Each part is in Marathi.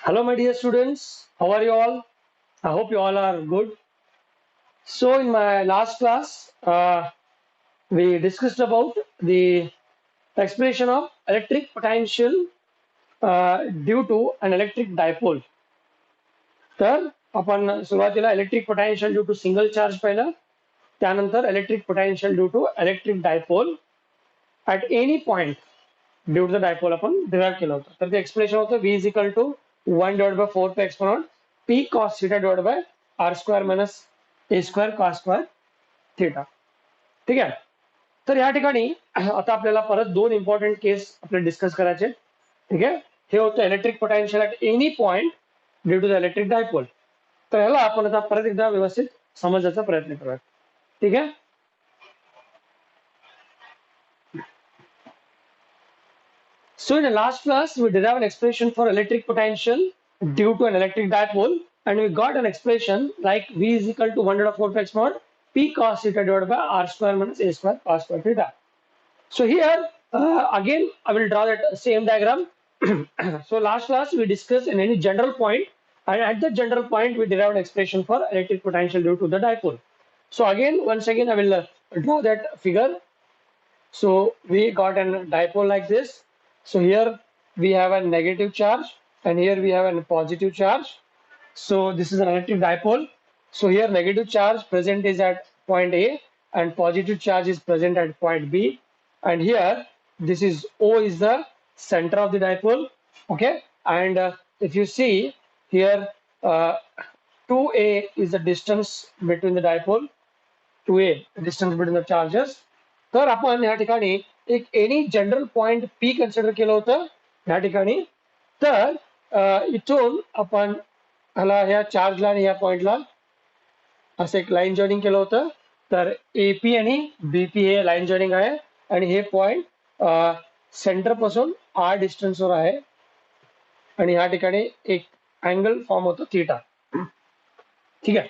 Hello, my dear students. How are you all? I hope you all are good. So, in my last class, we discussed about the expression of electric potential due to an electric dipole. तर आपण सुरुवातीला electric potential due to single charge पाहिलं, त्यानंतर electric potential due to electric dipole at any point due to the dipole आपण डिराइव्ह केलं होतं. तर ते एक्सप्रेशन होतं V is equal to 1/4 exponent P cos theta divided by R square minus A square cos square theta. ठीक आहे. तर या ठिकाणी आता आपल्याला परत दोन इम्पॉर्टंट केस आपल्याला डिस्कस करायचे. ठीक आहे. हे होतं electric potential at any point due to the electric dipole. तर ह्याला आपण आता परत एकदा व्यवस्थित समजण्याचा प्रयत्न करूया. ठीक आहे. So in the last class, we derived an expression for electric potential due to an electric dipole, and we got an expression like V is equal to 1/4 x mod P cos theta divided by R square minus A square cos square theta. So here again I will draw that same diagram. So last class we discussed in any general point, and at the general point we derived an expression for electric potential due to the dipole. So again, once again I will draw that figure. So we got a dipole like this. So here we have a negative charge and here we have a positive charge. So this is an electric dipole. So here negative charge present is at point A and positive charge is present at point B. And here this is O is the center of the dipole. Okay. And if you see here 2A is the distance between the dipole. 2A distance between the charges. तर आपण या ठिकाणी एक any general point P consider केलं होतं या ठिकाणी. तर इथून आपण ह्याला ह्या चार्जला आणि या पॉइंटला असं एक लाईन जॉईनिंग केलं होतं. तर एपी आणि बीपी हे लाईन जॉईनिंग आहे आणि हे पॉइंट सेंटर पासून आर डिस्टन्सवर आहे आणि या ठिकाणी एक अँगल फॉर्म होतो थीटा. ठीक आहे.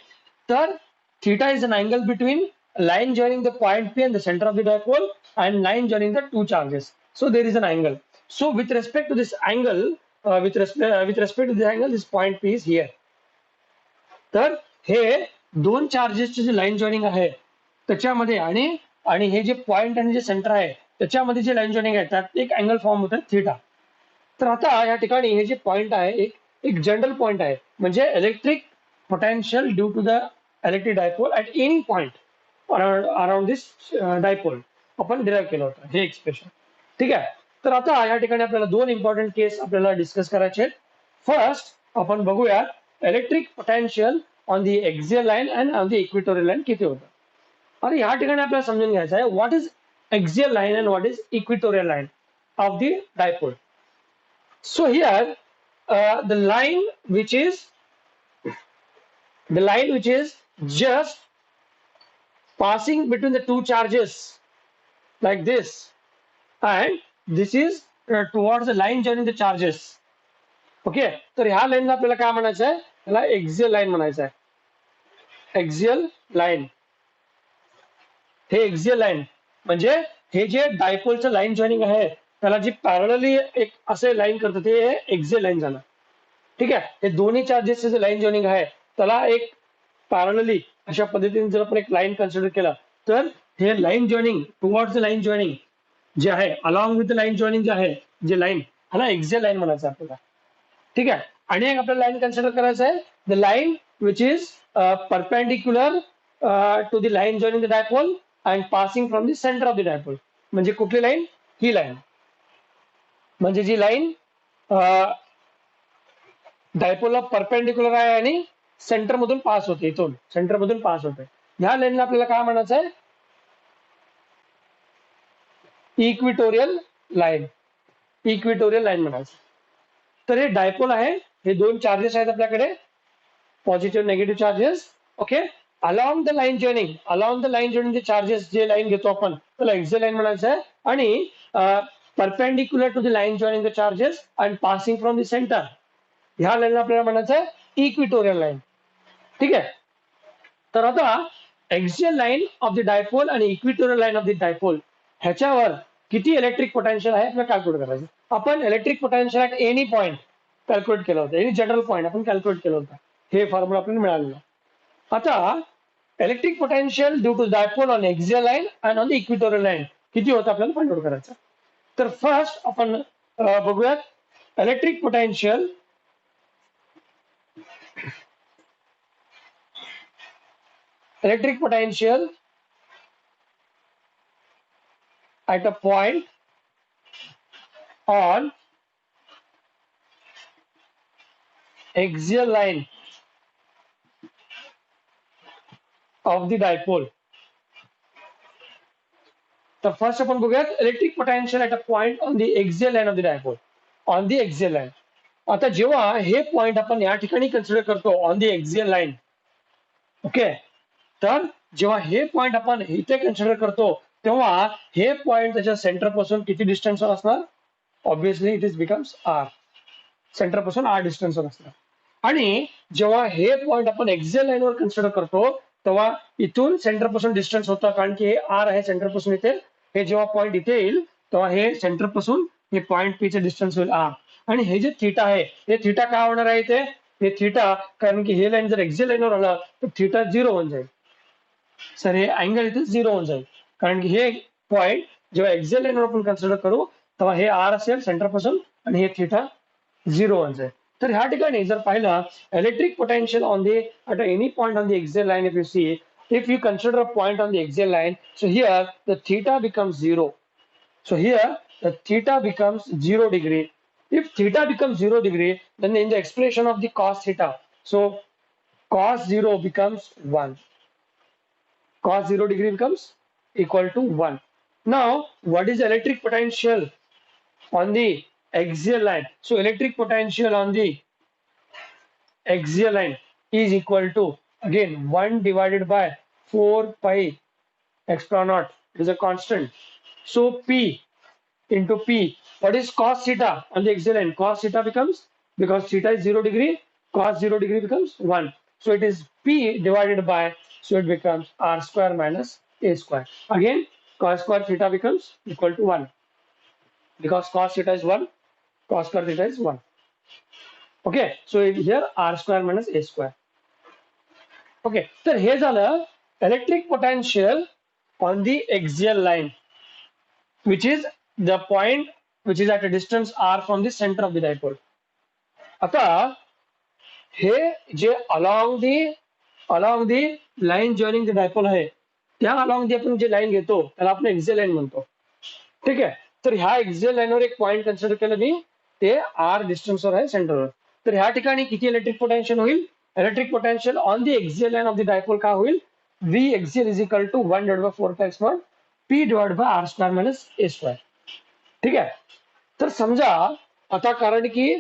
तर theta is an angle between line joining the point P and the center of the dipole and line joining the two charges. So there is an angle. So with respect to this angle, with respect to this angle, this point P is here. तर हे दोन चार्जेसचे जे लाईन जॉईनिंग आहे त्याच्यामध्ये आणि हे जे पॉइंट आणि जे सेंटर आहे त्याच्यामध्ये जे लाईन जॉईनिंग आहे त्यात एक अँगल फॉर्म होतं थीटा. तर आता या ठिकाणी हे जे पॉइंट आहे एक जनरल पॉइंट आहे, म्हणजे electric potential due to the electric dipole at any point around this dipole आपण डिराइव्ह केलं होतं हे एक्सप्रेशन. ठीक आहे. तर आता या ठिकाणी आपल्याला दोन इम्पॉर्टंट केस आपल्याला डिस्कस करायचे. फर्स्ट आपण बघूया electric potential on the axial line and on the equatorial line किती होतं. आणि या ठिकाणी आपल्याला समजून घ्यायचं आहे what is axial line and what is equatorial line of the dipole. So here the line which is just passing between the two charges like this, and this is towards the line joining the charges. Okay. तर ह्या लाईनला आपल्याला काय म्हणायचं आहे, त्याला एक्झियल लाईन म्हणायचं आहे. एक्झियल लाईन हे एक्झियल लाईन म्हणजे हे जे डायपोलचं लाईन जॉईनिंग आहे त्याला जी पॅरलली एक असे लाईन करतं ते एक्झियल लाईन झालं. ठीक आहे. हे दोन्ही चार्जेसचे जे लाईन जॉईनिंग आहे त्याला एक पॅरलली अशा पद्धतीने जर आपण एक लाईन कन्सिडर केला तर हे line joining towards the line joining जे आहे along with the line joining जे आहे जे लाईन ह्याला एक्झियल लाईन म्हणायचं आपल्याला. ठीक आहे. आणि एक आपल्याला लाईन कन्सिडर करायचं आहे the line which is perpendicular to the line joining the dipole and passing from the centre of the dipole. म्हणजे कुठली लाईन, ही लाईन म्हणजे जी लाईन डायपोलला परपेंडिक्युलर आहे आणि सेंटर मधून पास होते, इथून सेंटर मधून पास होते. ह्या लाईनला आपल्याला काय म्हणायचं आहे, इक्विटोरियल लाईन. इक्विटोरियल लाईन म्हणायचं. तर हे डायपोल आहे, हे दोन चार्जेस आहेत आपल्याकडे positive negative charges. Okay. Along the line joining the charges जे लाईन घेतो आपण त्याला एक्झियल लाईन म्हणायचं आहे. आणि perpendicular to the line joining the charges and passing from the centre ह्या लाईनला आपल्याला म्हणायचं आहे इक्विटोरियल लाईन. ठीक आहे. तर आता axial line of the dipole आणि equatorial line of the dipole ह्याच्यावर किती इलेक्ट्रिक पोटेन्शियल आहे आपल्याला कॅल्क्युलेट करायचं. आपण electric potential at any point calculate केला होता. एनी जनरल पॉईंट आपण कॅल्क्युलेट केला होता. हे फॉर्म्युला आपल्याला मिळालेलं. आता electric potential due to dipole on axial line and on the equatorial line किती होतं आपल्याला फाइंड आउट करायचं. तर फर्स्ट आपण बघूयात electric potential at a point on axial line of the dipole. तर फर्स्ट आपण बघूयात electric potential at a point on the axial line of the dipole. On the axial line. आता जेव्हा हे पॉइंट आपण या ठिकाणी कन्सिडर करतो on the axial line, okay, तर जेव्हा हे पॉइंट आपण इथे कन्सिडर करतो तेव्हा हे पॉइंट त्याच्या सेंटर पासून किती डिस्टन्सवर असणार. Obviously it is becomes R. Centre पासून आर डिस्टन्सवर असणार. आणि जेव्हा हे पॉइंट आपण एक्झियल लाईनवर कन्सिडर करतो तेव्हा इथून सेंटर पासून डिस्टन्स होतं, कारण की हे आर आहे सेंटर पासून इथे. हे जेव्हा पॉइंट इथे येईल तेव्हा हे सेंटर पासून हे पॉइंट पी चे डिस्टन्स होईल आर. आणि हे जे थीटा आहे हे थीटा काय होणार आहे इथे. हे थीटा, कारण की हे लाईन जर एक्झियल लाईनवर आलं तर थीटा 0 होऊन जाईल. सर हे अँगल इथे 0 होऊन जाईल, कारण की हे पॉइंट जेव्हा एक्झियल लाईनवर आपण कन्सिडर करू तेव्हा हे आर असेल सेंटर पासून आणि हे थीटा 0 होऊन जाईल. तर ह्या ठिकाणी जर पाहिलं electric potential on the at any point on the axial line, if you see, if you consider a point on the axial line, so here the theta becomes 0. So here the theta becomes 0 degree. If theta becomes 0 degree, then in the expression of the cos theta, so cos 0 becomes 1. Cos 0 degree becomes equal to 1. Now, what is the electric potential on the axial line? So electric potential on the axial line is equal to, again, 1 divided by 4 pi epsilon naught is a constant. So P into P. What is cos theta on the axial line? Cos theta becomes, because theta is 0 degree, cos 0 degree becomes 1. So it is P divided by, so it becomes R square minus A square. Again, cos square theta becomes equal to 1. Because cos theta is 1, cos square theta is 1. Okay, so here R square minus A square. Okay, तर हे झालं electric potential on the axial line, which is the point which is at a distance r from the center of the dipole. आता हे जे along the line joining the dipole आहे, त्या along the आपण जे लाईन घेतो त्याला आपण एक्झियल लाईन म्हणतो. ठीक आहे. तर ह्या एक्झियल लाईनवर एक पॉइंट कन्सिडर केलं मी, ते आर डिस्टन्सवर आहे सेंटरवर. तर ह्या ठिकाणी किती इलेक्ट्रिक पोटेन्शियल होईल. Electric potential on the axial line of the dipole काय होईल. V axial is equal to 1 divided by 4 pi x naught P divided by R square minus A square. ठीक आहे. तर समजा आता, कारण की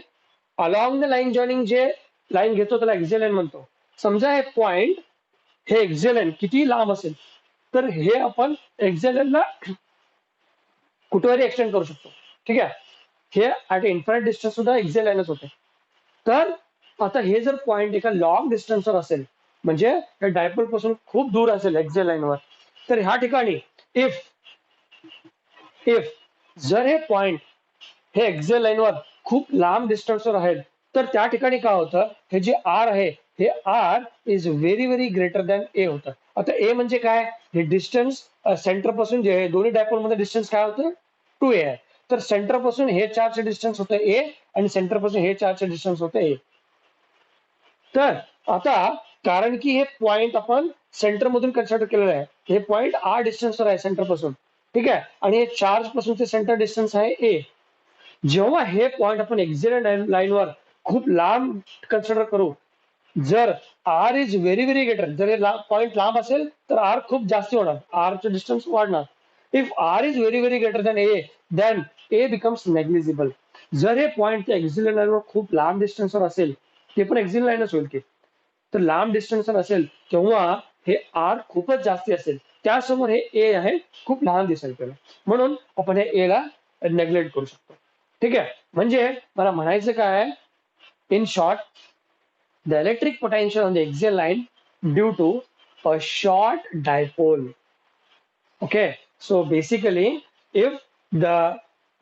अलॉंग द लाईन जॉइनिंग जे लाईन घेतो त्याला एक्झियल लाईन म्हणतो. समजा हे पॉइंट, हे एक्झियल लाईन किती लांब असेल तर हे आपण एक्झियल लाईनला कुठेतरी एक्सटेंड करू शकतो. ठीक आहे. हे ऍट इन्फाइनाइट डिस्टन्स सुद्धा एक्झियल लाईनच होते. तर आता हे जर पॉइंट एका लॉंग डिस्टन्सवर असेल, म्हणजे हे डायपोल पासून खूप दूर असेल एक्झियल लाईनवर, तर ह्या ठिकाणी इफ जर हे पॉइंट हे एक्झियल लाईनवर खूप लांब डिस्टन्सवर आहे तर त्या ठिकाणी काय होतं, हे जे आर आहे हे R is very very greater than a होतं. आता ए म्हणजे काय, हे डिस्टन्स सेंटर पासून जे दोन्ही डायपोल मध्ये डिस्टन्स काय होतं 2a आहे. तर सेंटर पासून हे चार्जचे डिस्टन्स होतं ए आणि सेंटर पासून हे चार्जचे डिस्टन्स होतं ए. तर आता कारण की हे पॉइंट आपण सेंटर मधून कन्सिडर केलेलं आहे, हे पॉइंट आर डिस्टन्सवर आहे सेंटर पासून. ठीक आहे. आणि हे चार्ज पासून ते सेंटर डिस्टन्स आहे ए. जेव्हा हे पॉइंट आपण एक्झियल लाईनवर खूप लांब कन्सिडर करू, जर R is very very greater, जर हे पॉइंट लांब असेल तर आर खूप जास्त होणार, आरचे डिस्टन्स वाढणार. If R is very very greater than A, then A becomes negligible. जर हे पॉइंट त्या एक्झियल लाईनवर खूप लांब डिस्टन्सवर असेल, ते पण एक्झियल लाईनच होईल की, तर लांब डिस्टन्सवर असेल तेव्हा हे आर खूपच जास्ती असेल, त्यासमोर हे ए आहे खूप लहान दिसेल त्याला, म्हणून आपण हे ए ला नेग्लेक्ट करू शकतो. ठीक आहे. म्हणजे मला म्हणायचं काय, in short, the electric potential on the axial line due to a short dipole. Okay, so basically if the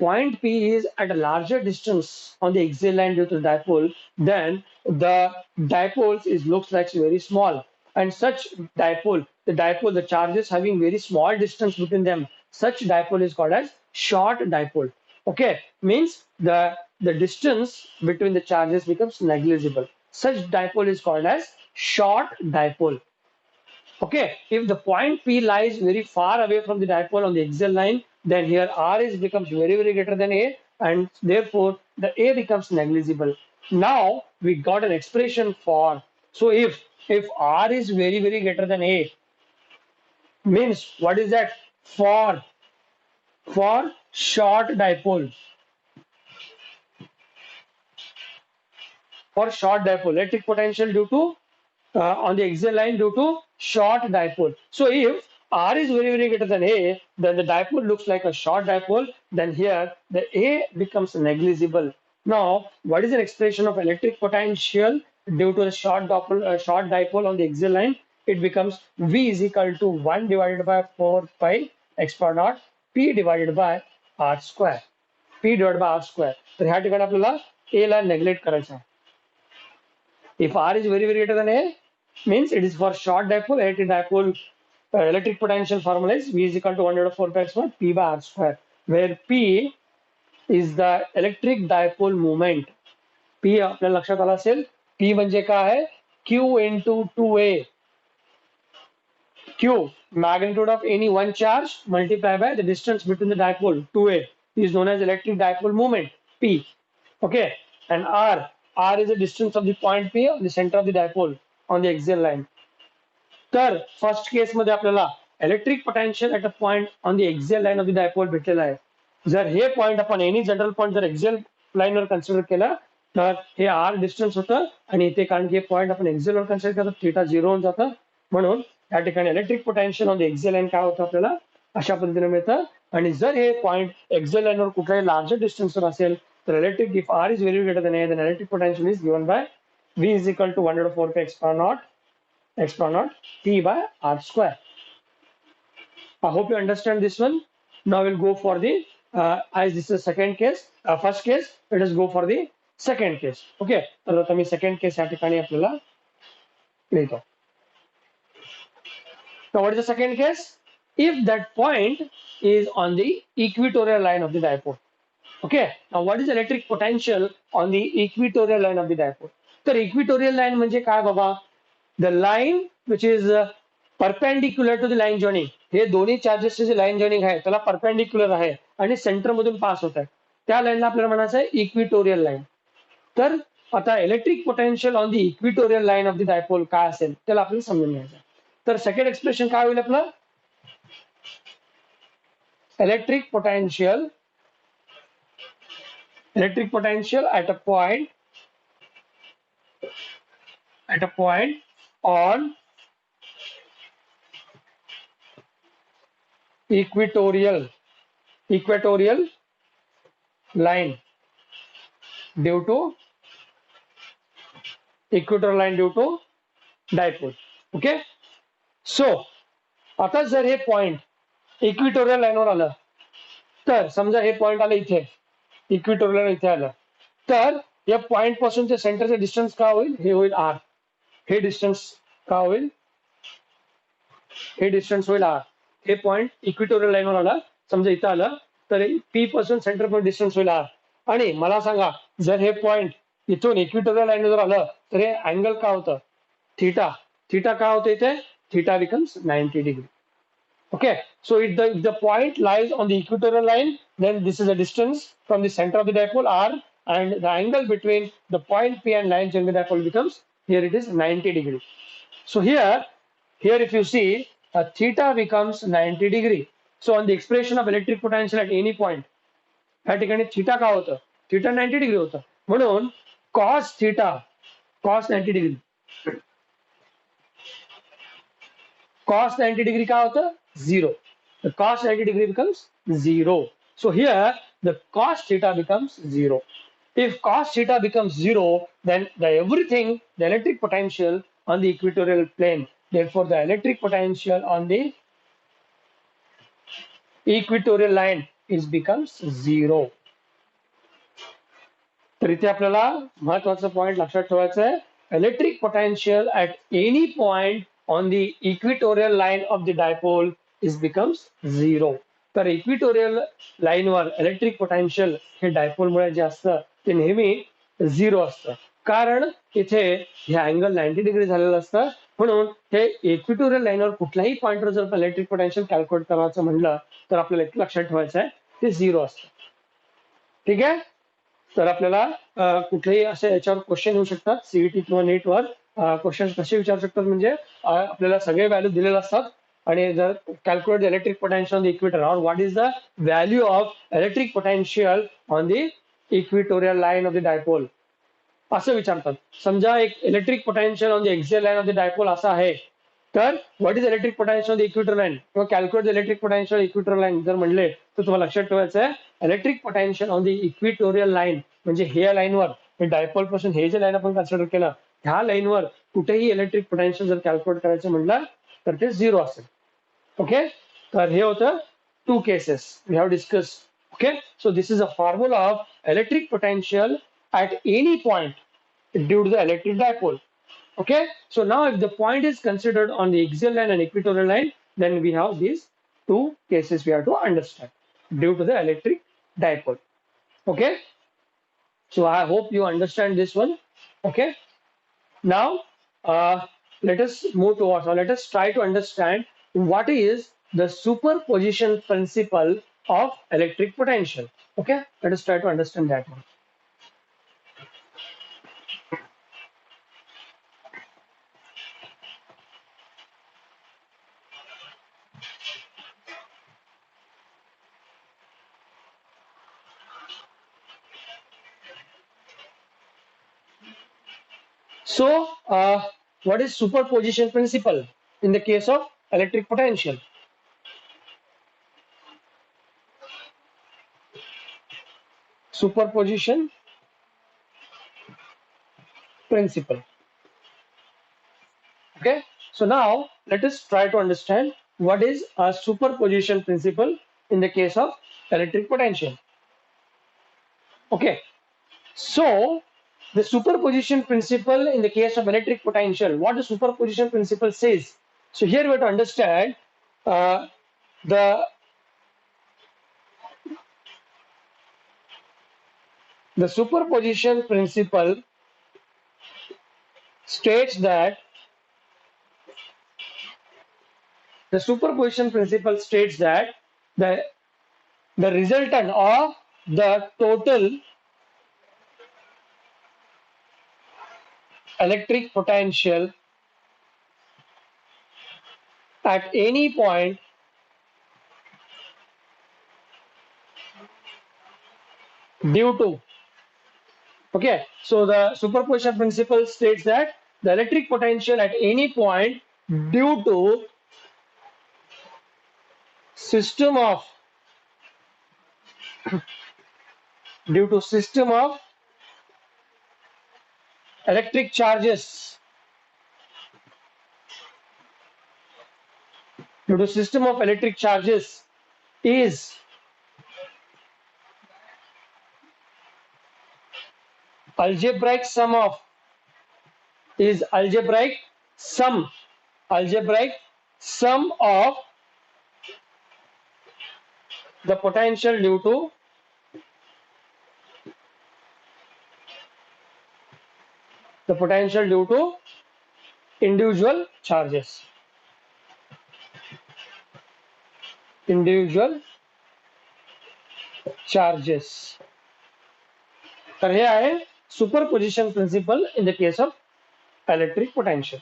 point P is at a larger distance on the axial line due to the dipole, then the dipole looks like very small. And such the charges having very small distance between them, such dipole is called as short dipole. Okay, means the distance between the charges becomes negligible. Such dipole is called as short dipole. Okay, if the point P lies very far away from the dipole on the axial line, then here R is becomes very greater than A, and therefore the A becomes negligible. Now we got an expression for, so if R is very greater than A, means what is that? For short dipole, electric potential due to on the axial line due to short dipole. So if R is very greater than A, then the dipole looks like a short dipole. Then here the A becomes negligible. Now, what is an expression of electric potential due to the short dipole on the axial line? It becomes V is equal to 1 divided by 4 pi x power naught P divided by R square. P divided by R square. तर ह्या ठिकाणी आपल्याला A ला नेग्लेक्ट करायचं आहे. If R is very greater than A, means it is for short dipole. Electric potential formula is V is equal to 1 over 4 pi square P by R square, where P is the electric dipole moment. P आपल्याला लक्षात आला असेल, P म्हणजे काय आहे? Q into 2A. Q, magnitude of any one charge multiplied by the distance between the dipole, 2A, is known as electric dipole moment, P. Okay, and R is the distance of the point P on the center of the dipole on the axial line. तर फर्स्ट केस मध्ये आपल्याला electric potential at a point on the axial line of the dipole भेटलेला आहे. जर हे पॉइंट आपण एनी जनरल पॉइंट जर एक्झियल लाईनवर कन्सिडर केला तर हे आर डिस्टन्स होतं आणि इथे कारण की हे पॉइंट आपण एक्झियल वर कन्सिडर करतो थीटा 0 होऊन जातं. म्हणून या ठिकाणी electric potential on the axial line काय होतं आपल्याला अशा पद्धतीने मिळतं. आणि जर हे पॉइंट एक्झियल लाईनवर कुठल्याही लार्जर डिस्टन्सवर असेल तर electric if R is very greater then A then electric potential is given by V is equal to 1 over 4 pi x power naught P by R square. I hope you understand this one. Now we'll go for the as this is second case, first case. Let us go for the second case. Okay. तर आता मी second case या ठिकाणी आपल्याला लिहितो. Now what is the second case? If that point is on the equatorial line of the dipole. Okay. Now what is the electric potential on the equatorial line of the dipole? तर equatorial line म्हणजे काय बाबा? The line which is perpendicular to the line joining. हे दोन्ही चार्जेसचे जे लाईन जॉइनिंग आहे त्याला परपेंडिक्युलर आहे आणि सेंटर मधून पास होत आहे त्या लाईनला आपल्याला म्हणायचं आहे इक्विटोरियल लाईन. तर आता electric potential on the equatorial line of the dipole काय असेल त्याला आपल्याला समजून घ्यायचं. तर सेकंड एक्सप्रेशन काय होईल आपलं? Electric potential at a point on equatorial line due to dipole. Okay, so आता जर हे पॉइंट इक्विटोरियल लाईनवर आलं तर समजा हे पॉइंट आलं इथे इक्विटोरियल इथे आलं तर या पॉइंट पासून ते सेंटरचे डिस्टन्स काय होईल? हे होईल आर. हे डिस्टन्स काय होईल? हे डिस्टन्स होईल आर. हे पॉइंट इक्विटोरियल लाईनवर आला समजा इथं आलं तर पी पासून सेंटर पण डिस्टन्स होईल आर. आणि मला सांगा जर हे पॉइंट इथून इक्विटोरियल लाईनवर आलं तर हे अँगल काय होतं? थीटा. थीटा काय होतं इथे? Theta becomes 90 degree. Okay, so if the point lies on the equatorial line, then this is the distance from the center of the dipole r, and the angle between the point P and line joining the dipole becomes, here it is 90 degree. So here if you see theta becomes 90 degree. So on the expression of electric potential at any point, या ठिकाणी थीटा काय होतं? थीटा 90 डिग्री होतं. म्हणून cos 90 डिग्री cos 90 degree काय होतं? 0. The cos 90 degree becomes 0. So here the cos theta becomes 0. If cos theta becomes 0, then the electric potential on the equatorial plane. Therefore, the electric potential on the equatorial line is becomes 0. तर इथे आपल्याला महत्वाचा पॉइंट लक्षात ठेवायचा आहे. Electric potential at any point on the equatorial line of the dipole is becomes 0. तर इक्विटोरियल लाईनवर इलेक्ट्रिक पोटेन्शियल हे डायपोलमुळे जे असतं ते नेहमी 0 असतं. कारण इथे हे अँगल 90 डिग्री झालेलं असतं. म्हणून हे इक्विटोरियल लाईनवर कुठल्याही पॉइंटवर जर इलेक्ट्रिक पोटेन्शियल कॅल्क्युलेट करायचं म्हणलं तर आपल्याला इथे लक्षात ठेवायचं आहे ते 0 असतं. ठीक आहे. तर आपल्याला कुठलेही असे याच्यावर क्वेश्चन येऊ शकतात सीईटी किंवा नेटवर. क्वेश्चन कसे विचारू शकतात म्हणजे आपल्याला सगळे व्हॅल्यू दिलेले असतात आणि जर calculate the electric potential on the equator or what is the value of electric potential on the equatorial line of the dipole असं विचारतात. समजा एक electric potential on the axial line of the dipole असा आहे तर what is electric potential on the equator line किंवा calculate the electric potential equator line जर म्हणले तर तुम्हाला लक्षात ठेवायचं आहे electric potential on the equatorial line म्हणजे हे लाईनवर हे डायपोल पासून हे जे लाईन आपण कन्सिडर केलं ह्या लाईनवर कुठेही इलेक्ट्रिक पोटेन्शियल जर कॅल्क्युलेट करायचं म्हटलं तर ते 0 असेल. ओके. तर हे होतं 2 cases we have discuss. Okay. So this is a formula of electric potential at any point due to the electric dipole. Okay, so now if the point is considered on the axial line and equatorial line, then we have these 2 cases we have to understand due to the electric dipole. Okay, so I hope you understand this one. Okay, now let us move towards, or let us try to understand what is the superposition principle of electric potential. Okay, let us try to understand that one. So, what is superposition principle in the case of electric potential? Superposition principle. Okay, so now let us try to understand what is a superposition principle in the case of electric potential. Okay, so the superposition principle in the case of electric potential, what the superposition principle says. So here we have to understand the superposition principle states that the resultant of the total electric potential at any point due to, okay, so the superposition principle states that the electric potential at any point due to system of electric charges is algebraic sum of the potential due to individual charges. तर हे आहे superposition principle in the case of electric potential.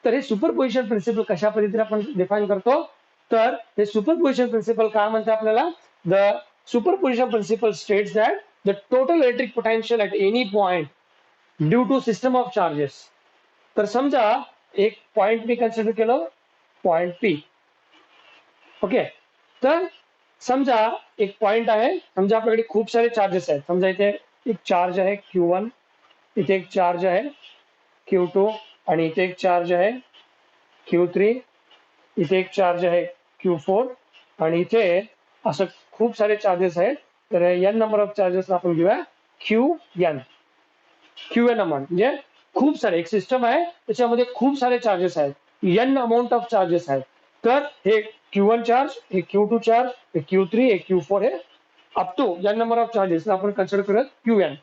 तर हे सुपरपोजिशन प्रिन्सिपल कशा पद्धतीने आपण डिफाइन करतो तर हे सुपरपोजिशन प्रिन्सिपल काय म्हणते आपल्याला the superposition principle states that the total electric potential at any point due to system of charges. तर समजा एक पॉइंट मी कन्सिडर केलं पॉइंट पी. ओके, तर समजा एक पॉइंट आहे, समजा आपल्याकडे खूप सारे चार्जेस आहेत. समजा इथे एक चार्ज आहे Q1, इथे एक चार्ज आहे Q2 आणि इथे एक चार्ज आहे Q3, इथे एक चार्ज आहे Q4 आणि इथे असं खूप सारे चार्जेस आहेत, तर n नंबर ऑफ चार्जेस आपण घेऊया क्यू एन अमाऊंट, म्हणजे खूप सारे, एक सिस्टम आहे त्याच्यामध्ये खूप सारे चार्जेस आहेत, n अमाऊंट ऑफ चार्जेस आहेत. तर हे Q1 चार्ज, हे Q2 चार्ज, हे Q3, हे Q4, हे up to n number of charges आपण कन्सिडर करूयात Qn.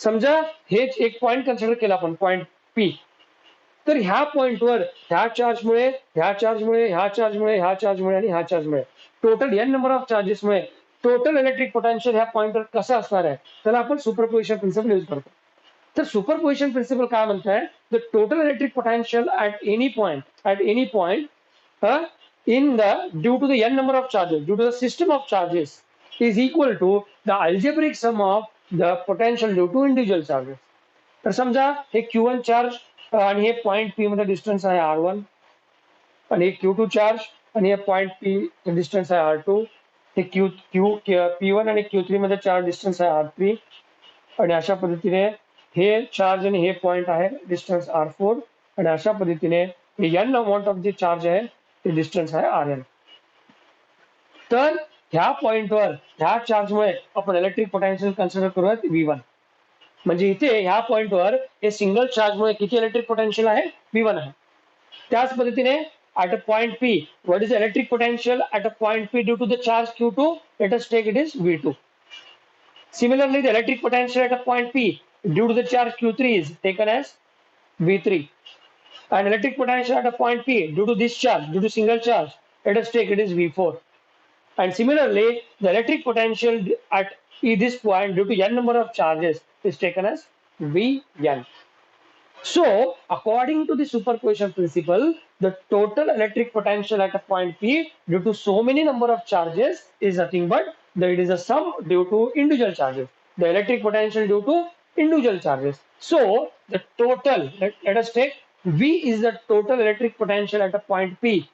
समजा हेच एक पॉईंट कन्सिडर केला आपण, पॉईंट P. तर ह्या पॉइंटवर ह्या चार्जमुळे, ह्या चार्जमुळे, ह्या चार्जमुळे, ह्या चार्जमुळे आणि ह्या चार्जमुळे टोटल n नंबर ऑफ चार्जेसमुळे टोटल इलेक्ट्रिक पोटेन्शियल ह्या पॉइंटवर कसं असणार आहे, त्याला आपण सुपरपोजिशन प्रिन्सिपल यूज करतो. तर सुपरपोजिशन प्रिन्सिपल काय म्हणताय, the total electric potential at any point in the due to the n number of charges, due to the system of charges is equal to the algebraic sum of the potential due to individual charges. तर समजा हे Q1 चार्ज आणि हे पॉईंट P मध्ये डिस्टन्स आहे R1, आणि हे Q2 चार्ज आणि हे पॉईंट P डिस्टन्स आहे R2, हे P1 आणि Q3 मध्ये चार्ज डिस्टन्स आहे R3, आणि अशा पद्धतीने हे चार्ज आणि हे पॉईंट आहे डिस्टन्स R4, आणि अशा पद्धतीने हे n अमाऊंट ऑफ जे चार्ज आहे ते डिस्टन्स आहे Rn. तर ह्या पॉइंटवर ह्या चार्जमुळे आपण इलेक्ट्रिक पोटेन्शियल कन्सिडर करूयात V1. म्हणजे इथे ह्या पॉइंटवर हे सिंगल चार्जमुळे किती इलेक्ट्रिक पोटेन्शियल आहे, V1 आहे. त्याच पद्धतीने at a point P, what is the electric potential at a point P due to the charge Q2? Let us take it is V2. Similarly, the electric potential at a point P due to the charge Q3 is taken as V3. And electric potential at a point P due to this charge, due to single charge, let us take it is V4. And similarly, the electric potential at this point due to n number of charges is taken as Vn. So, according to the superposition principle, the total electric potential at a point P due to so many number of charges is nothing but it is a sum due to individual charges. The electric potential due to individual charges. So, the total, let us take V is the total electric potential at a point P.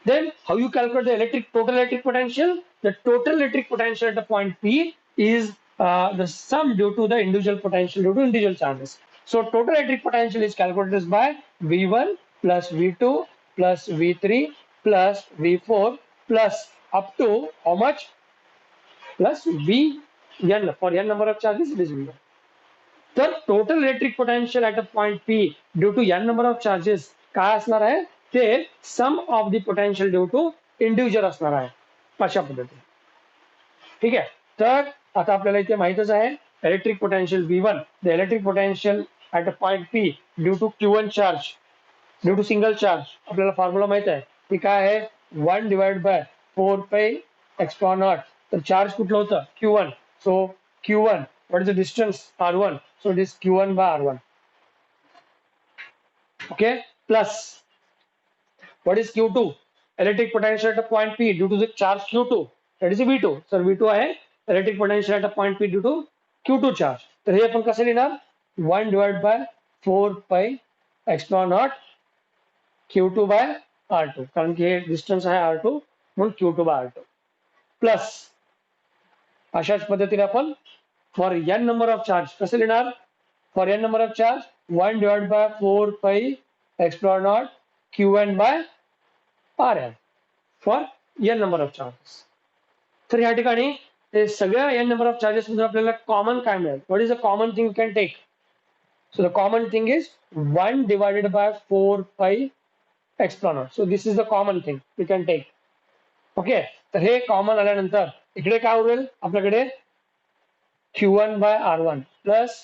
Then, how you calculate the total electric potential? The total electric potential at the point P is the sum due to the individual potential due to individual charges. So, total electric potential is calculated by V1 plus V2 plus V3 plus V4 plus up to how much? Plus Vn. For n number of charges, it is V1. तर total electric potential at a point P due to n number of charges काय असणार आहे, ते sum of the potential due to individual असणार आहे, अशा पद्धतीने. ठीक आहे. तर आता आपल्याला इथे माहितच आहे electric potential V1, the electric potential at a point P due to Q1 charge, due to single charge. आपल्याला फॉर्म्युला माहित आहे की काय आहे, 1 डिवाइड बाय 4πε0. तर चार्ज कुठलं होतं, Q1. So Q1, what is the distance, R1, so it is Q1 by R1. Okay, plus what is Q2, electric potential at a point P due to the charge Q2, that is V2. So V2 आहे electric potential at a point P due to Q2 charge. तर हे आपण कसं लिहिणार, 1 divide by 4πε0 Q2 by R2, कारण की हे डिस्टन्स आहे R2 म्हणून Q2 by R2 प्लस अशाच पद्धतीने आपण for n number of charge कसं लिहिणार, for n number of charge 1 divide by 4πε0 Qn by Rn for n number of charges. तर या ठिकाणी हे सगळ्या n number of charges मध्ये आपल्याला कॉमन काय मिळेल, what is the common thing you can take. So the common thing is 1 divided by 4πε0. So this is the common thing you can take. Okay, तर हे कॉमन आल्यानंतर इकडे काय उरेल आपल्याकडे, Q1 by R1 plus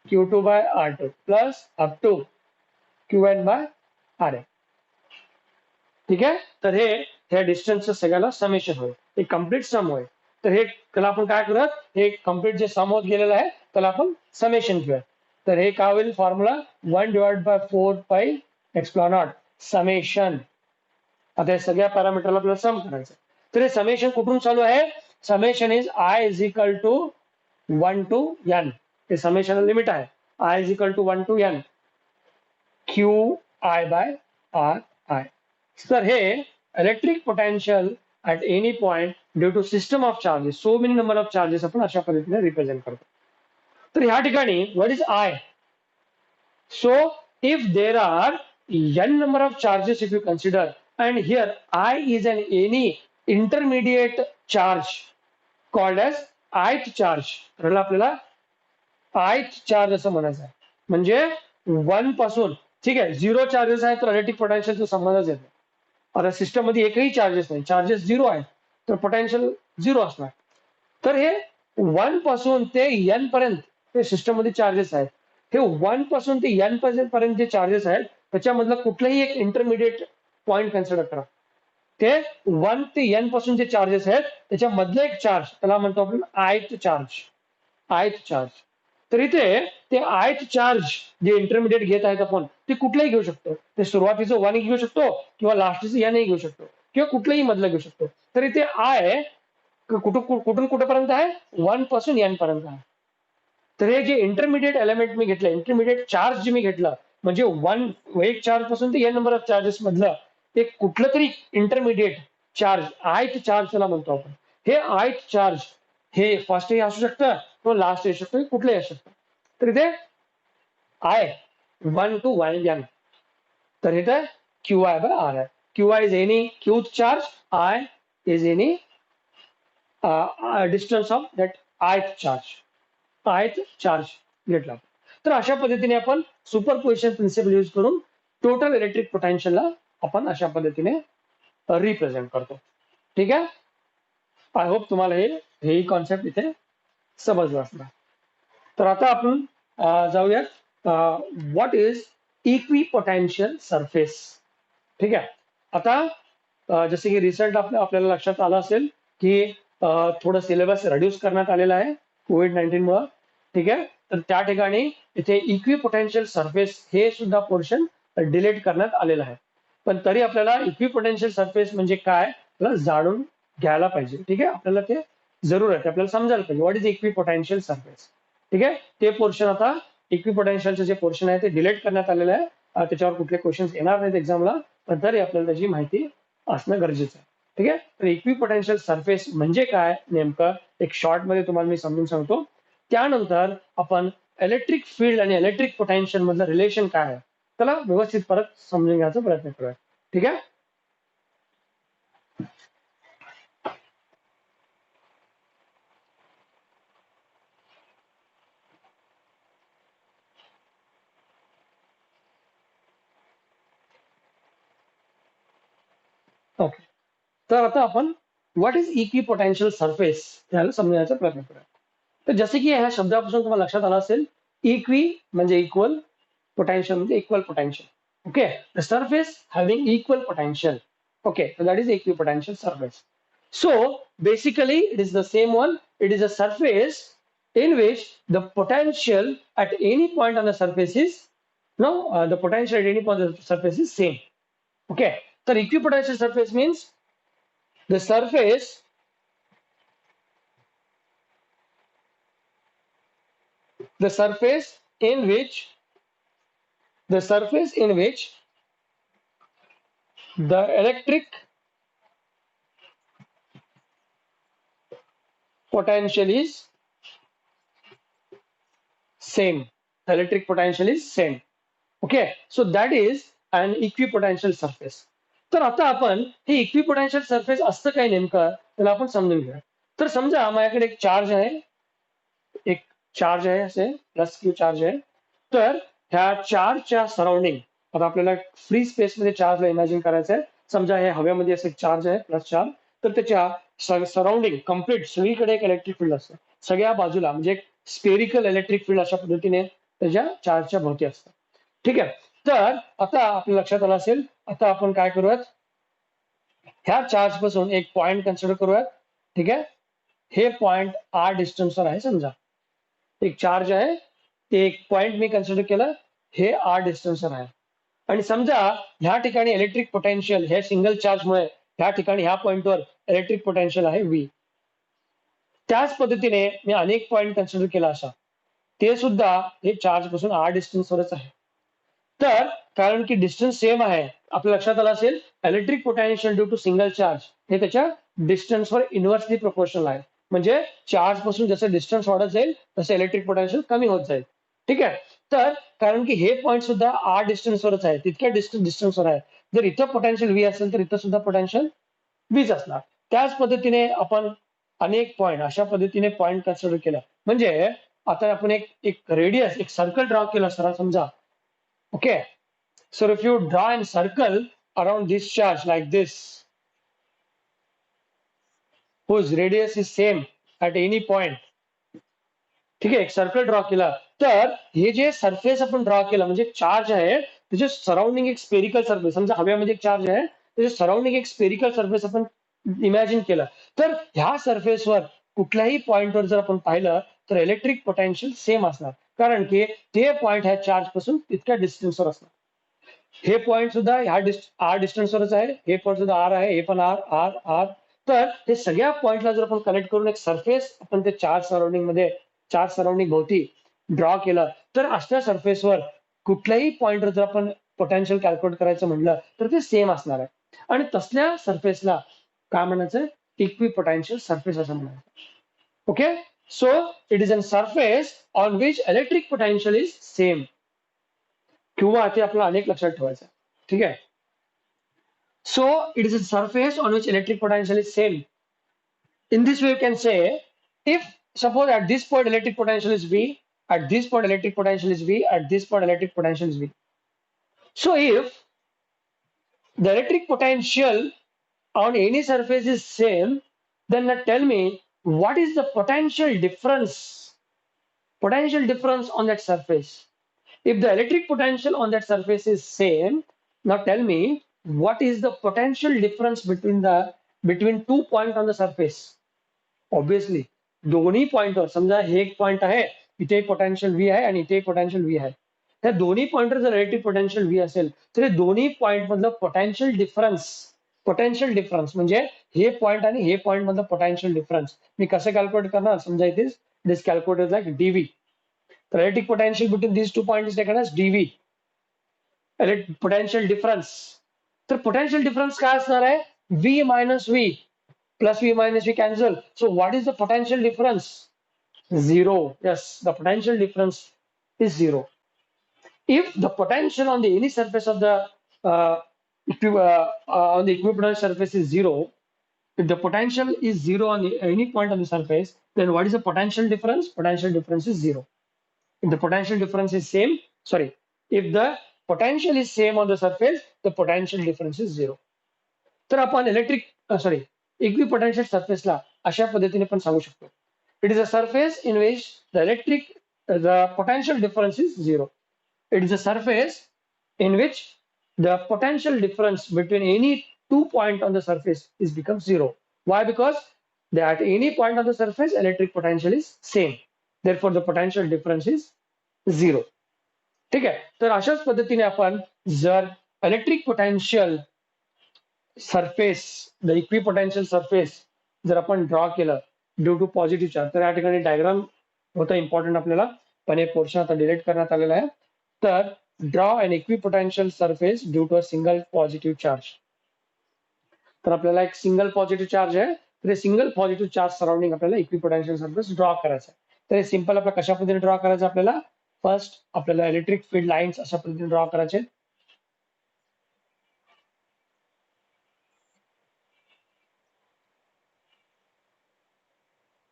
Q2 by R2 plus up to Qn by Rn. ठीक आहे. तर हे डिस्टन्सचं सगळ्याला समेशन होईल, हे कम्प्लीट सम होईल. तर हे त्याला आपण काय करत, हे कम्प्लीट जे सम होत गेलेलं आहे त्याला आपण समेशन घेऊया. तर हे काय होईल, फॉर्म्युला 1 डिवाइड बाय 4πε0 समेशन. आता हे सगळ्या पॅरामीटरला आपल्याला सम करायचं. तर हे समेशन कुठून चालू आहे, summation is I is equal to 1 to n. हे समेशन लिमिट आहे, I is equal to 1 to n QI by RI. तर हे electric potential at any point due to system of charges, so many number of charges आपण अशा पद्धतीने रिप्रेझेंट करतो. तर ह्या ठिकाणी what is I? So if there are n number of charges if you consider, and here I is an any intermediate charge called as ith charge. त्याला आपल्याला ith चार्ज असं म्हणायचं आहे. म्हणजे 1 पासून, ठीक आहे, 0 चार्जेस आहेत तर इलेक्ट्रिक पोटेन्शियलचा संबंधच येतो. आता सिस्टम मध्ये एकही चार्जेस नाही, चार्जेस 0 आहेत तर पोटेन्शियल 0 असणार. तर हे 1 पासून ते n पर्यंत ते सिस्टम मध्ये चार्जेस आहेत. हे 1 पासून ते n पर्यंत जे चार्जेस आहेत त्याच्यामधलं कुठलंही एक इंटरमिडिएट पॉईंट कन्सिडर करा. ते 1 ते n पासून जे चार्जेस आहेत त्याच्यामधलं एक चार्ज त्याला म्हणतो आपण ith चार्ज. ith charge. तर इथे ते ith चार्ज जे इंटरमिडिएट घेत आहेत आपण ते कुठलंही घेऊ शकतो. ते सुरुवातीचं 1 घेऊ शकतो किंवा लास्टचं n घेऊ शकतो किंवा कुठलंही मधलं घेऊ शकतो. तर इथे I कुठून कुठेपर्यंत आहे, 1 पासून n पर्यंत आहे. तर हे जे इंटरमिडिएट एलिमेंट मी घेतलं, इंटरमिडिएट चार्ज जे मी घेतलं, म्हणजे एक चार्ज पासून ते n नंबर ऑफ चार्जेस मधलं एक कुठलं तरी इंटरमिडिएट चार्ज ith चार्ज त्याला म्हणतो आपण. हे ith चार्ज हे फर्स्ट असू शकतं किंवा लास्ट असू शकतं, कुठलंही असू शकतं. तर इथे I 1 to 1n. तर इथे QI by R आहे. QI is any qth charge, I is any distance of that ith charge. ith charge घेतला. तर अशा पद्धतीने आपण सुपरपोजिशन प्रिन्सिपल यूज करून टोटल इलेक्ट्रिक पोटेन्शियलला आपण अशा पद्धतीने रिप्रेझेंट करतो. ठीक आहे. आय होप तुम्हाला हे कॉन्सेप्ट इथे समजलं असणार. तर आता आपण जाऊयात व्हॉट इज इक्विपोटेन्शियल सरफेस. ठीक आहे. आता जसे की रिसेंट आपल्याला लक्षात आलं असेल की थोडं सिलेबस रिड्यूस करण्यात आलेला आहे COVID-19 मुळे. ठीक आहे. तर त्या ठिकाणी इथे इक्विपोटेन्शियल सरफेस हे सुद्धा पोर्शन डिलीट करण्यात आलेलं आहे. पण तरी आपल्याला इक्विपोटेन्शियल सरफेस म्हणजे काय आपल्याला जाणून घ्यायला पाहिजे. ठीक आहे. आपल्याला ते जरूर आहे, आपल्याला समजायला पाहिजे व्हॉट इज इक्विपोटेन्शियल सरफेस. ठीक आहे. ते पोर्शन आता इक्विपोटेन्शियलचे जे पोर्शन आहे ते डिलीट करण्यात आलेलं आहे. त्याच्यावर कुठले क्वेश्चन्स येणार नाहीत एक्झामला, पण तरी आपल्याला त्याची माहिती असणं गरजेचं आहे. ठीक आहे. तर इक्विपोटेन्शियल सरफेस म्हणजे काय नेमकं एक शॉर्ट मध्ये तुम्हाला मी समजून सांगतो. त्यानंतर आपण इलेक्ट्रिक फील्ड आणि इलेक्ट्रिक पोटेन्शियल मधलं रिलेशन काय आहे त्याला व्यवस्थित परत समजून घ्यायचा प्रयत्न करूया. ठीक आहे. ओके. तर आता आपण व्हॉट इज इक्विपोटेन्शियल सरफेस याला समजण्याचा प्रयत्न करूया. तर जसे की ह्या शब्दापासून तुम्हाला लक्षात आलं असेल, इक्वी म्हणजे इक्वल, पोटेन्शियल म्हणजे equal potential. Okay. The surface having equal potential. Okay, so that is equipotential surface. So basically it is the same one. It is a surface in which the potential at any point on the surface is the potential at any point on the surface is same. Okay, so equipotential surface means the surface in which the electric potential is same. The electric potential is same. Okay, so that is an equipotential surface. तर आता आपण हे इक्विपोटेन्शियल सरफेस असतं काय नेमकं त्याला आपण समजून घेऊया. तर समजा माझ्याकडे एक चार्ज आहे असे प्लस क्यू चार्ज आहे. तर ह्या चार्जच्या सराउंडिंग आता आपल्याला फ्री स्पेस मध्ये चार्जला इमॅजिन करायचं आहे. समजा हे हवेमध्ये असे चार्ज आहे प्लस चार्ज, तर त्याच्या सराउंडिंग कम्प्लीट सगळीकडे एक इलेक्ट्रिक फील्ड असतं. सगळ्या बाजूला म्हणजे एक स्पेरिकल इलेक्ट्रिक फील्ड अशा पद्धतीने त्याच्या चार्जच्या भोवती असतं. ठीक आहे. तर आता आपल्या लक्षात आलं असेल, आता आपण काय करूयात, ह्या चार्ज पासून एक पॉइंट कन्सिडर करूयात. ठीक आहे. हे पॉइंट r डिस्टन्सवर आहे. समजा एक चार्ज आहे, ते एक पॉइंट मी कन्सिडर केलं, हे r डिस्टन्सवर आहे. आणि समजा ह्या ठिकाणी इलेक्ट्रिक पोटेन्शियल हे सिंगल चार्जमुळे ह्या ठिकाणी ह्या पॉइंटवर इलेक्ट्रिक पोटेन्शियल आहे V. त्याच पद्धतीने मी अनेक पॉइंट कन्सिडर केला असा, ते सुद्धा हे चार्ज पासून r डिस्टन्सवरच आहे. तर कारण की डिस्टन्स सेम आहे, आपल्या लक्षात आलं असेल electric potential due to single charge हे त्याच्या डिस्टन्सवर इन्व्हर्सली प्रोपोर्शनल आहे. म्हणजे चार्ज पासून जसं डिस्टन्स वाढत जाईल तसं इलेक्ट्रिक पोटेन्शियल कमी होत जाईल. ठीक आहे. तर कारण की हे पॉईंट सुद्धा r डिस्टन्सवरच आहे, तितक्या डिस्टन्सवर आहे. जर इथं पोटेन्शियल V असेल तर इथं सुद्धा पोटेन्शियल Vच असणार. त्याच पद्धतीने आपण अनेक पॉईंट अशा पद्धतीने पॉईंट कन्सिडर केला. म्हणजे आता आपण एक एक रेडियस एक सर्कल ड्रॉ केला सरळ समजा. Okay, so if you draw an circle around this charge like this whose radius is same at any point. ठीक आहे, एक सर्कल ड्रॉ केला तर हे जे सरफेस आपण ड्रॉ केला म्हणजे चार्ज आहे त्याच्या सराउंडिंग एक स्पेरिकल सरफेस, समजा हवेमध्ये एक चार्ज आहे त्याच्या सराउंडिंग एक स्पेरिकल सरफेस आपण इमॅजिन केलं, तर ह्या सरफेसवर कुठल्याही पॉइंटवर जर आपण पाहिलं तर इलेक्ट्रिक पोटेन्शियल सेम असणार, कारण की ते पॉइंट ह्या चार्ज पासून तितक्या डिस्टन्सवर असणार. हे पॉइंट सुद्धा ह्या आर डिस्टन्सवरच आहे, हे पॉइंट सुद्धा आर आहे, हे पण आर आर आर. तर हे सगळ्या पॉइंटला जर आपण कनेक्ट करून एक सरफेस आपण ते चार्ज सराउंडिंग भोवती ड्रॉ केलं तर अशा सरफेसवर कुठल्याही पॉइंटवर जर आपण पोटेन्शियल कॅल्क्युलेट करायचं म्हटलं तर ते सेम असणार आहे. आणि तसल्या सरफेसला काय म्हणायचं, इक्वी पोटेन्शियल सरफेस असं म्हणायचं. Okay, so it is a surface on which electric potential is same. किंवा ते आपल्याला अनेक लक्षात ठेवायचं. ठीक आहे, so it is a surface on which electric potential is same. In this way you can say, if suppose at this point electric potential is V, at this point electric potential is V, at this point electric potential is V. So if the electric potential on any surface is same, then now tell me what is the potential difference on that surface. If the electric potential on that surface is same, now tell me what is the potential difference between 2 points on the surface. Obviously दोन्ही पॉइंटवर, समजा हे एक पॉइंट आहे, इथे एक पोटेन्शियल व्ही आहे आणि इथे एक पोटेन्शियल व्ही आहे, त्या दोन्ही पॉइंटवर जर इलेक्ट्रिक पोटेन्शियल व्ही असेल तर हे दोन्ही पॉइंट मधलं पोटेन्शियल डिफरन्स म्हणजे हे पॉइंट आणि हे पॉइंट मधलं पोटेन्शियल डिफरन्स मी कसं कॅल्क्युलेट करणार, समजा इथे दिस कॅल्क्युलेट लाईक डीव्ही. तर electric potential between these 2 point is taken as DV, potential difference. तर पोटेन्शियल डिफरन्स काय असणार आहे, V minus V plus V minus V cancel. So what is the potential difference? Zero. Yes, the potential difference is zero. If the potential on the any surface of the on the equipotential surface is zero, if the potential is zero on any point on the surface, then what is the potential difference? Potential difference is zero. If the potential difference is same, if the potential is same on the surface, the potential difference is zero. तर आपण इक्विपोटेन्शियल सरफेसला अशा पद्धतीने पण सांगू शकतो. It is a surface in which the potential difference is zero. It is a surface in which the potential difference between any 2 points on the surface is becomes zero. Why? Because at any point on the surface electric potential is same. Therefore the potential difference is zero. ठीक आहे, तर अशाच पद्धतीने आपण जर electric potential surface, the equipotential surface जर आपण ड्रॉ केलं ड्यू टू पॉझिटिव्ह चार्ज, तर या ठिकाणी डायग्राम होतं इम्पॉर्टंट आपल्याला, पण हे पोर्शन आता डिलीट करण्यात आलेलं आहे. तर draw an equipotential surface due to a single positive charge. तर आपल्याला एक सिंगल पॉझिटिव्ह चार्ज आहे, तर हे सिंगल पॉझिटिव्ह चार्ज सराउंडिंग आपल्याला इक्विपोटेन्शियल सरफेस ड्रॉ करायचं आहे. तर हे सिंपल आपल्याला कशा पद्धतीने ड्रॉ करायचं, आपल्याला फर्स्ट आपल्याला इलेक्ट्रिक फील्ड लाईन्स अशा पद्धतीने ड्रॉ करायचे.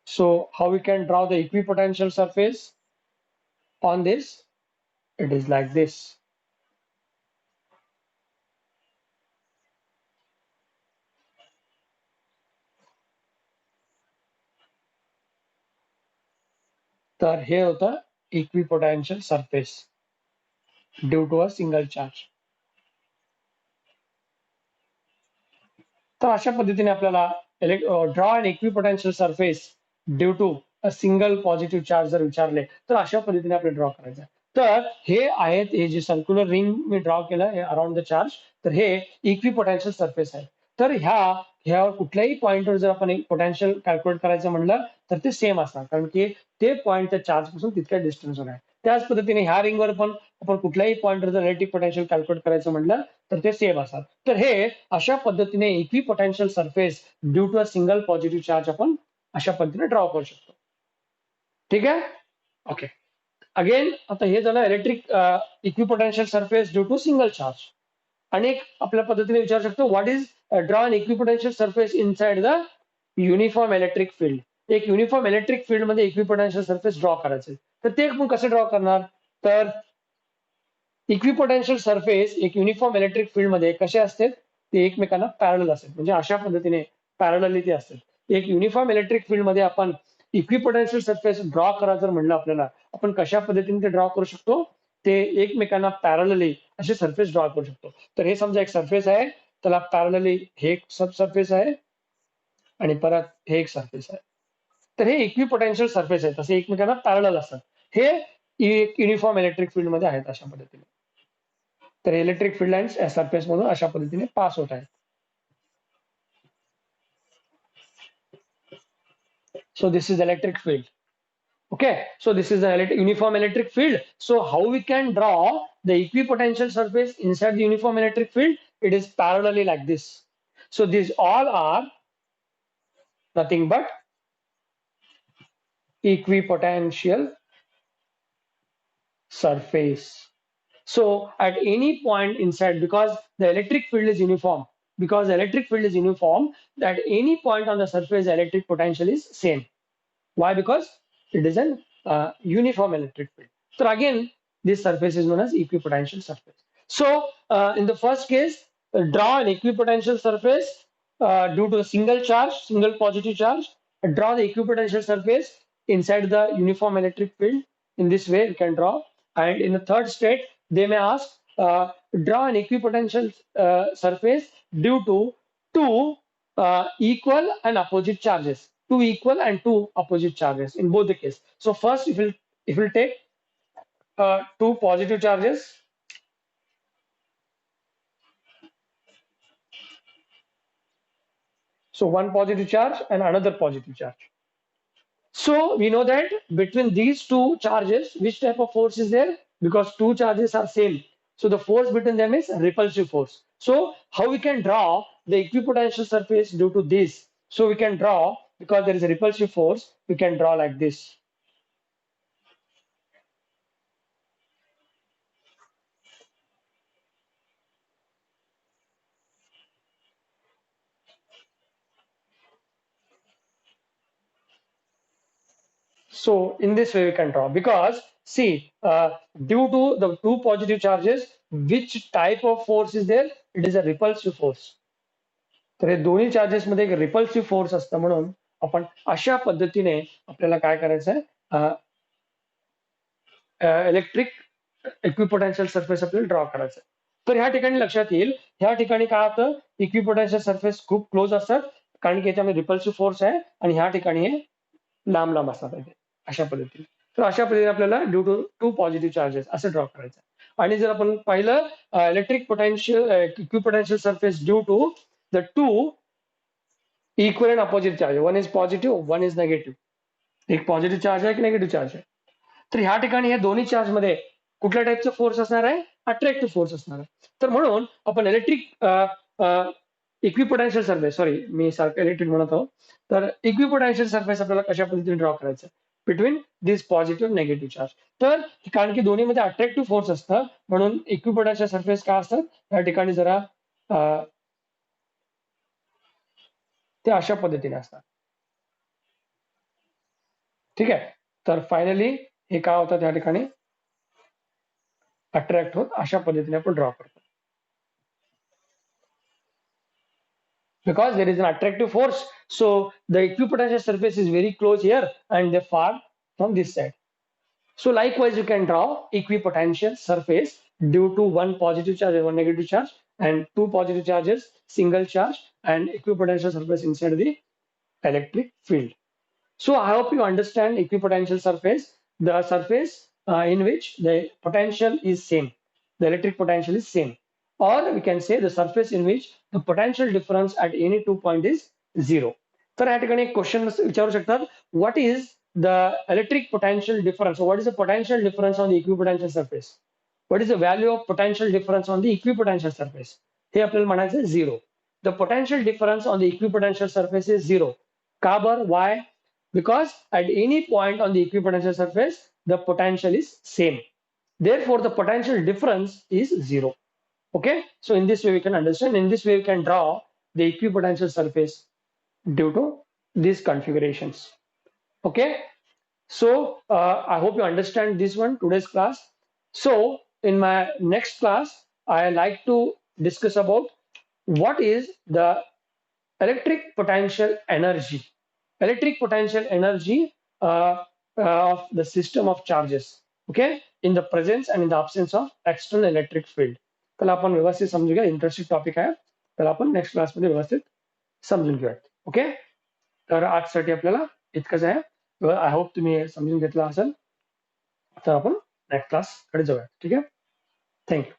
So how we can draw the equipotential surface on this? It is like this. तर हे होतं equipotential surface due to a single charge. तर अशा पद्धतीने आपल्याला draw an equipotential surface due to a single positive charge जर विचारले तर अशा पद्धतीने आपल्याला ड्रॉ करायचं. तर हे आहेत, हे जे सर्क्युलर रिंग मी ड्रॉ केलं हे अराउंड द चार्ज, तर हे इक्विपोटेन्शियल सरफेस आहे. तर ह्यावर कुठल्याही पॉइंटवर जर आपण पोटेन्शियल कॅल्क्युलेट करायचं म्हणलं तर ते सेम असणार, कारण की ते पॉइंट त्या चार्ज पासून तितक्या डिस्टन्सवर आहे. त्याच पद्धतीने ह्या रिंगवर पण आपण कुठल्याही पॉइंटवर जर इलेक्ट्रिक पोटेन्शियल कॅल्क्युलेट करायचं म्हटलं तर ते सेम असतात. तर हे अशा पद्धतीने equipotential surface due to a single positive charge आपण अशा पद्धतीने ड्रॉ करू शकतो. ठीक आहे, ओके. अगेन आता हे झालं electric equipotential surface due to single charge. अनेक आपल्या पद्धतीने विचारू शकतो, what is draw an equipotential surface inside the uniform electric field. एक युनिफॉर्म इलेक्ट्रिक फील्ड मध्ये इक्विपोटेन्शियल सरफेस ड्रॉ करायचे. तर ते आपण कसं ड्रॉ करणार, तर इक्विपोटेन्शियल सरफेस एक युनिफॉर्म इलेक्ट्रिक फील्ड मध्ये कसे असते, ते एकमेकांना पॅरलल असतात. म्हणजे अशा पद्धतीने पॅरललिटी असते. एक युनिफॉर्म इलेक्ट्रिक फील्ड मध्ये आपण इक्विपोटेन्शियल सरफेस ड्रॉ करा जर म्हणलं आपल्याला, आपण कशा पद्धतीने ते ड्रॉ करू शकतो, ते एकमेकांना पॅरलली असे सरफेस ड्रॉ करू शकतो. तर हे समजा एक सरफेस आहे, त्याला पॅरलली हे एक सब सरफेस आहे आणि परत हे एक सरफेस आहे. तर हे इक्विपोटेन्शियल सरफेस आहे, तसे एकमेकांना पॅरलल असतात. हे युनिफॉर्म इलेक्ट्रिक फील्ड मध्ये आहेत अशा पद्धतीने. तर इलेक्ट्रिक फील्ड लाईन्स या सरफेस मधून अशा पद्धतीने पास होत आहेत. So this is electric field. Okay, so this is the uniform electric field. So how we can draw the equipotential surface inside the uniform electric field? It is parallelly like this. So these all are nothing but equipotential surface. So at any point inside, because the electric field is uniform, at any point on the surface, the electric potential is same. Why? Because it is an uniform electric field. So again, this surface is known as equipotential surface. So in the first case, draw an equipotential surface due to a single charge, single positive charge. Draw the equipotential surface inside the uniform electric field. In this way, we can draw. And in the third state, they may ask, draw an equipotential surface due to two equal and opposite charges. Two equal and two opposite charges in both the case. So first, if we'll take two positive charges, so one positive charge and another positive charge. So we know that between these two charges, which type of force is there? Because two charges are same. So the force between them is repulsive force. So how we can draw the equipotential surface due to this? So we can draw, because there is a repulsive force, we can draw like this. So in this way we can draw, because see, due to the two positive charges, which type of force is there? It is a repulsive force. तर हे दोन्ही चार्जेस मध्ये एक रिपल्सिव्ह फोर्स असतं, म्हणून आपण अशा पद्धतीने आपल्याला काय करायचं आहे, इलेक्ट्रिक इक्विपोटेन्शियल सरफेस आपल्याला ड्रॉ करायचं. तर ह्या ठिकाणी लक्षात येईल, ह्या ठिकाणी काय होतं, इक्विपोटेन्शियल सरफेस खूप क्लोज असतात, कारण की याच्यामध्ये रिपल्सिव्ह फोर्स आहे, आणि ह्या ठिकाणी हे लांब लांब असतात अशा पद्धतीने. तर अशा पद्धतीने आपल्याला due to two positive charges असं ड्रॉ करायचं. आणि जर आपण पाहिलं electric potential equipotential surface due to the two equal and opposite charge, one is positive, one is negative. एक पॉझिटिव्ह चार्ज आहे, एक निगेटिव्ह चार्ज आहे. तर ह्या ठिकाणी हे दोन्ही चार्ज मध्ये कुठल्या टाईपचा फोर्स असणार आहे, अट्रॅक्टिव्ह फोर्स असणार आहे. तर म्हणून आपण इलेक्ट्रिक इक्विपोटेन्शियल सरफेस, सॉरी मी सारखं इलेक्ट्रिक म्हणत आहोत, तर इक्विपोटेन्शियल सरफेस आपल्याला कशा पद्धतीने ड्रॉ करायचं बिटवीन दिस पॉझिटिव्ह निगेटिव्ह चार्ज. तर कारण की दोन्हीमध्ये अट्रॅक्टिव्ह फोर्स असतं, म्हणून इक्विपोटेन्शियल सरफेस काय असतात, या ठिकाणी जरा ते अशा पद्धतीने असतात. ठीक आहे. तर फायनली हे काय होतं, त्या ठिकाणी अट्रॅक्ट होत अशा पद्धतीने आपण ड्रॉ करतो. Because there is an attractive force, so the equipotential surface is very close here and they far from this side. So likewise, you can draw equipotential surface due to one positive charge and one negative charge, and two positive charges, single charge, and equipotential surface inside the electric field. So I hope you understand equipotential surface, the surface in which the potential is same, the electric potential is same. Or we can say the surface in which the potential difference at any 2 point is zero. तर या ठिकाणी एक क्वेश्चन विचारू शकतात, what is the electric potential difference? So what is the potential difference on the equipotential surface? What is the value of potential difference on the equipotential surface? हे आपल्याला म्हणायचं zero. The potential difference on the equipotential surface is zero. का बरं? Why? Because at any point on the equipotential surface, the potential is same. Therefore, the potential difference is zero. Okay, so in this way we can understand, in this way we can draw the equipotential surface due to these configurations. Okay, so I hope you understand this one, today's class. So in my next class I like to discuss about what is the electric potential energy, electric potential energy of the system of charges. Okay, in the presence and in the absence of external electric field. त्याला आपण व्यवस्थित समजूया, इंटरेस्टिंग टॉपिक आहे, त्याला आपण नेक्स्ट क्लासमध्ये व्यवस्थित समजून घेऊयात. ओके, तर आजसाठी आपल्याला इतकंच आहे. आय होप तुम्ही समजून घेतलं असेल. तर आपण नेक्स्ट क्लास कडे जाऊया. ठीक आहे, थँक्यू.